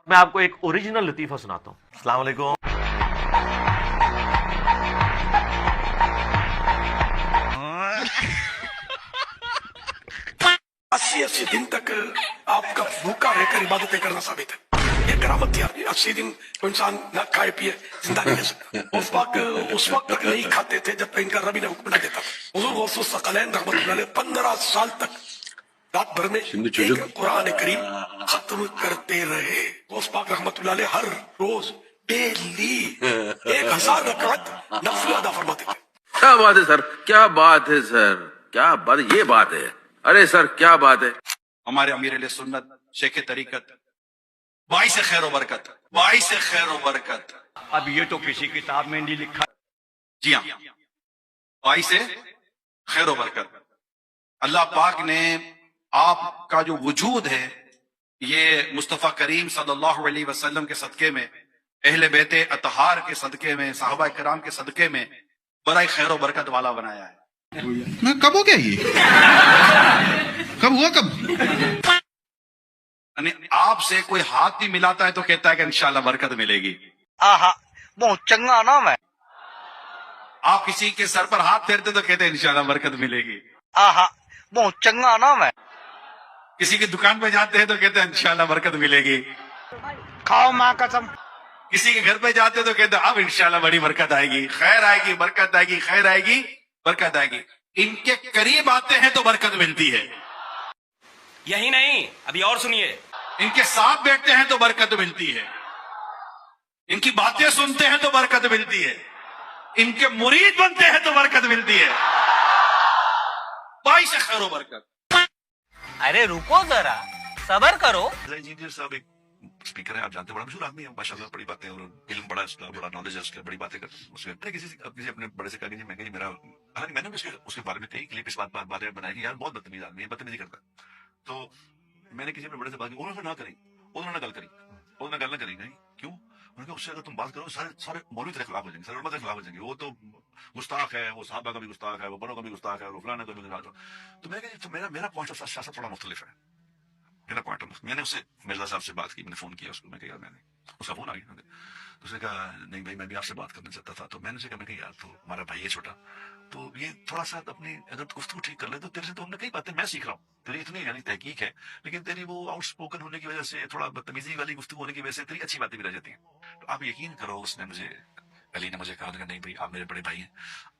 میں آپ کو ایک اوریجنل لطیفہ سناتا ہوں. السلام علیکم. 80 دن تک آپ کا بھوکا رہ کر عبادتیں کرنا ثابت ہے. یہ کرامت تھی آپ کی. 80 دن تو انسان نہ کھائے پیے زندہ نہیں رہ سکتا. اس وقت تک نہیں کھاتے تھے جب تک ان کا ربی نے حکم نہ دیتا. حضور غوث الثقلین رحمۃ اللہ علیہ 15 سال تک رات بھر میں ایک قرآن کریم ختم کرتے رہے. غوث پاک رحمۃ اللہ علیہ ہر روز ڈیلی 1000 رکعت نفل ادا فرماتے تھے. کیا بات ہے سر, کیا بات ہے سر, کیا بات, یہ بات ہے. ارے سر کیا بات ہے. ہمارے امیر علیہ سنت شیخ طریقت باعث خیر و برکت, باعث خیر و برکت. اب یہ تو کسی کتاب میں نہیں لکھا. جی ہاں, باعث خیر و برکت. اللہ پاک نے آپ کا جو وجود ہے یہ مصطفیٰ کریم صلی اللہ علیہ وسلم کے صدقے میں, اہل بیت اطہار کے صدقے میں, صحابہ کرام کے صدقے میں بڑا خیر و برکت والا بنایا ہے. میں کب ہو گیا, یہ کب ہوا, کب؟ یعنی آپ سے کوئی ہاتھ بھی ملاتا ہے تو کہتا ہے کہ انشاءاللہ برکت ملے گی. آہا بہت چنگا نام ہے. آپ کسی کے سر پر ہاتھ پھیرتے تو کہتے ہیں انشاءاللہ برکت ملے گی. آہا بہت چنگا نام ہے. کسی کی دکان پہ جاتے ہیں تو کہتے ہیں انشاءاللہ برکت ملے گی. کھاؤ ماں قسم. کسی کے گھر پہ جاتے تو کہتے ہیں اب انشاءاللہ بڑی برکت آئے گی, خیر آئے گی, برکت آئے گی, خیر آئے گی, برکت آئے گی. ان کے قریب آتے ہیں تو برکت ملتی ہے. یہی نہیں, ابھی اور سنیے. ان کے ساتھ بیٹھتے ہیں تو برکت ملتی ہے. ان کی باتیں سنتے ہیں تو برکت ملتی ہے. ان کے مرید بنتے ہیں تو برکت ملتی ہے. باعث خیر و برکت. ارے رکو ذرا, صبر کرو. انجینئر صاحب ایک اسپیکر ہے, آپ جانتے ہیں, بڑا مشہور آدمی ہے ماشاءاللہ, بڑی باتیں اور علم بڑا, اس کا بڑا نالج ہے, اس کا بڑی باتیں کرتے ہیں. کسی اپنے بڑے سے کہا کہ میں میرا, حالانکہ میں نے بھی اس کے بارے میں کئی کلپ اس باتیں بنائی کہ یار بہت بدتمیز آدمی ہے, بدتمیزی کرتا ہے. تو میں نے کسی اپنے بڑے سے بات کی, انہوں نے نہ کری, انہوں نے گل کری, انہوں نے گل نہ کری. نہیں کیوں؟ انہوں نے کہا اس سے اگر تم بات کرو سارے مولوی تیرے خلاف ہو جائیں گے, سارے علماء تیرے خلاف ہو جائیں گے. وہ تو گستاخ ہے, وہ صحابہ کا بھی گستاخ ہے, وہ بڑوں کا بھی گستاخ ہے, وہ فلانا کا بھی گستاخ ہے. تو میں نے کہا میرا پوائنٹ آف سیاست تھوڑا مختلف ہے. میرا پوائنٹ آف, میں نے اس سے مرزا صاحب سے بات کی, میں نے فون کیا اس کو, میں کہا میں نے, اس کا فون آ گیا. تو اس نے کہا نہیں بھائی میں بھی آپ سے بات کرنا چاہتا تھا. تو میں نے اسے کہا, میں کہ یار تو ہمارا بھائی ہے چھوٹا, تو یہ تھوڑا سا اپنی اگر گفتگو ٹھیک کر لے تو تیرے سے تو ہم نے کئی باتیں میں سیکھ رہا ہوں, تیری اتنی یعنی تحقیق ہے, لیکن تیری وہ آؤٹ اسپوکن ہونے کی وجہ سے, تھوڑا بدتمیزی والی گفتگو ہونے کی وجہ سے تیری اچھی باتیں بھی رہ جاتی ہیں. تو آپ یقین کرو, اس نے مجھے, علی نے مجھے کہا نہیں بھائی آپ میرے بڑے بھائی ہیں,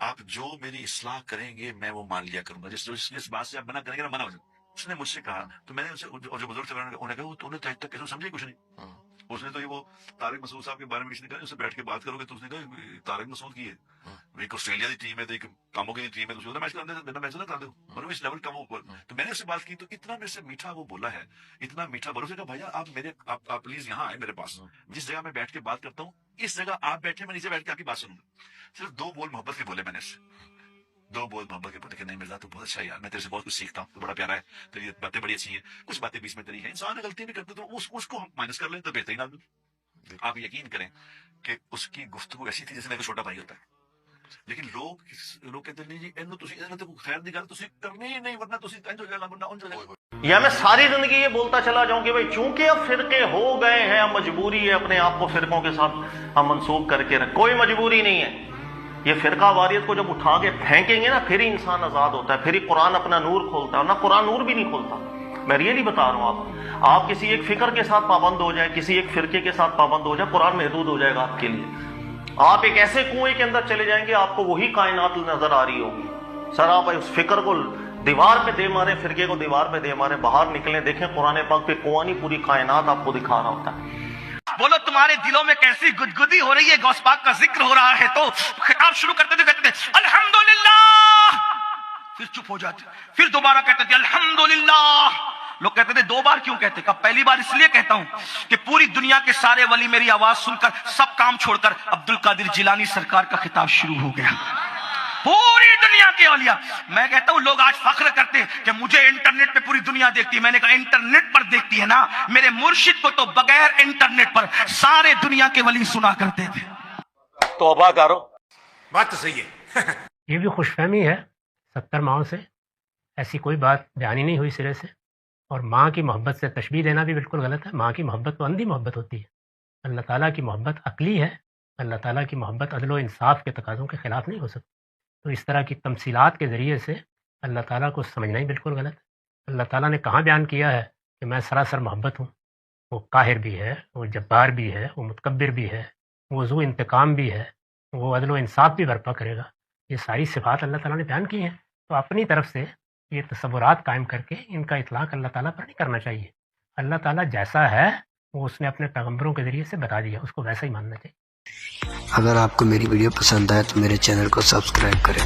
آپ جو میری اصلاح کریں گے میں وہ مان لیا کروں گا, جس بات سے آپ منع کریں گے منع ہو جائے. اس نے مجھ سے کہا, تو میں نے ان سے, جو بزرگ تھے انہوں نے کہا تو انہیں تک کیسے سمجھے کچھ نہیں. اس نے تو یہ وہ طارق مسعود صاحب کے بارے میں کسی نے کہا, اس سے بیٹھ کے بات کرو گے تو اس نے کہا طارق مسعود کی ہے, ایک آسٹریلیا کی ٹیم ہے, تو ایک کاموں کی ٹیم ہے, تو میچ کراتے ہوں اور اس لیول کم اوپر. تو میں نے اس سے بات کی تو اتنا میرے سے میٹھا وہ بولا ہے, اتنا میٹھا بولا. کہ بھائی آپ پلیز یہاں آئے میرے پاس, جس جگہ میں بیٹھ کے بات کرتا ہوں اس جگہ آپ بیٹھے, میں نیچے بیٹھ کے آپ کی بات سنوں گا. صرف 2 بول محبت کے بولے میں نے اس سے, 2 بول محبت کے بولے کہ نہیں مرزا تو بہت اچھا ہے یار, میں تیرے سے بہت کچھ سیکھتا ہوں, تو بڑا پیارا ہے, تیری باتیں بڑی اچھی ہیں, کچھ باتیں بیچ میں تیری ہیں, انسان غلطی بھی کرتے تو اس کو ہم مائنس کر لیں تو بہترین آدمی. آپ یقین کریں کہ اس کی گفتگو ایسی تھی جیسے میرا چھوٹا بھائی ہوتا ہے. لیکن لوگ کہتے ہیں نہیں جی اینو تسی خیر دی گل تسی کرنی ہی نہیں, ورنہ تسی انج ہو جائے گا, ورنہ انج ہو جائے گا. یا میں ساری زندگی یہ بولتا چلا جاؤں کہ بھائی چونکہ اب فرقے ہو گئے ہیں, اب مجبوری ہے اپنے آپ کو فرقوں کے ساتھ ہم منسوب کر کے رکھ. کوئی مجبوری نہیں ہے. یہ فرقہ واریت کو جب اٹھا کے پھینکیں گے نا, پھر ہی انسان آزاد ہوتا ہے, پھر ہی قرآن اپنا نور کھولتا ہے, ورنہ قرآن نور بھی نہیں کھولتا. میں ریئلی بتا رہا ہوں آپ کسی ایک فکر کے ساتھ پابند ہو جائیں, کسی ایک فرقے کے ساتھ پابند ہو جائے, قرآن محدود ہو جائے گا آپ کے لیے. آپ ایک ایسے کنویں کے اندر چلے جائیں گے, آپ کو وہی کائنات نظر آ رہی ہوگی. سر آپ اس فکر کو دیوار پہ دے مارے, فرقے کو دیوار پہ دے مارے, باہر نکلیں, دیکھیں قرآن پاک پہ کوانی پوری کائنات آپ کو دکھا رہا ہوتا ہے. بولو تمہارے دلوں میں کیسی گدگدی ہو رہی ہے, غوث پاک کا ذکر ہو رہا ہے تو خطاب شروع کرتے تھے, کہتے تھے الحمدللہ, پھر چپ ہو جاتے, پھر دوبارہ کہتے تھے الحمدللہ. لوگ کہتے تھے 2 بار کیوں کہتے؟ کہ پہلی بار اس لیے کہتا ہوں کہ پوری دنیا کے سارے ولی میری آواز سن کر سب کام چھوڑ کر عبد القادر جیلانی سرکار کا خطاب شروع ہو گیا. پوری دنیا کے اولیاء. میں کہتا ہوں لوگ آج فخر کرتے ہیں کہ مجھے انٹرنیٹ پہ پوری دنیا دیکھتی ہے. میں نے کہا انٹرنیٹ پر دیکھتی ہے نا, میرے مرشد کو تو بغیر انٹرنیٹ پر سارے دنیا کے ولی سنا کرتے تھے. توبہ کرو. بات تو صحیح ہے. یہ بھی خوش فہمی ہے 70 ماہوں سے, ایسی کوئی بات بیان ہی نہیں ہوئی سرے سے. اور ماں کی محبت سے تشبیہ دینا بھی بالکل غلط ہے. ماں کی محبت تو اندھی محبت ہوتی ہے. اللہ تعالیٰ کی محبت عقلی ہے. اللہ تعالیٰ کی محبت عدل و انصاف کے تقاضوں کے خلاف نہیں ہو سکتی. تو اس طرح کی تمثیلات کے ذریعے سے اللہ تعالیٰ کو سمجھنا ہی بالکل غلط ہے. اللہ تعالیٰ نے کہاں بیان کیا ہے کہ میں سراسر محبت ہوں؟ وہ قاہر بھی ہے، وہ جبار بھی ہے، وہ متکبر بھی ہے، وہ ذو انتقام بھی ہے، وہ عدل و انصاف بھی برپا کرے گا. یہ ساری صفات اللہ تعالیٰ نے بیان کی ہیں. تو اپنی طرف سے یہ تصورات قائم کر کے ان کا اطلاق اللہ تعالیٰ پر نہیں کرنا چاہیے. اللہ تعالیٰ جیسا ہے وہ اس نے اپنے پیغمبروں کے ذریعے سے بتا دیا، اس کو ویسا ہی ماننا چاہیے. اگر آپ کو میری ویڈیو پسند آئے تو میرے چینل کو سبسکرائب کریں.